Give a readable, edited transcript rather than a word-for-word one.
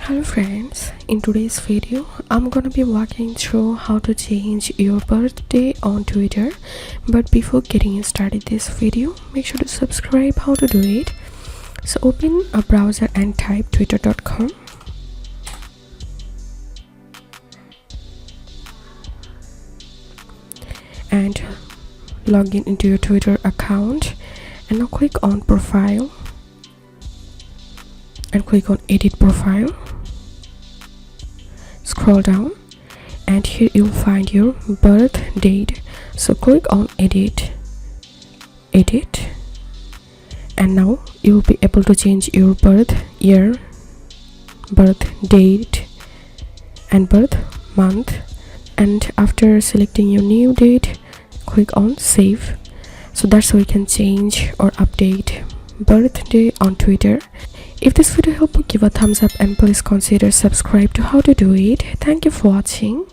Hello friends, in today's video I'm gonna be walking through how to change your birthday on Twitter. But before getting started this video, make sure to subscribe. How to do it: so open a browser and type twitter.com. and log in into your Twitter account, and now click on profile and click on edit profile. Scroll down and here you'll find your birth date, so click on edit, and now you will be able to change your birth year, birth date and birth month. And after selecting your new date, click on save. So that's how you can change or update birthday on Twitter. If this video helped, give a thumbs up and please consider subscribe to how to do it. Thank you for watching.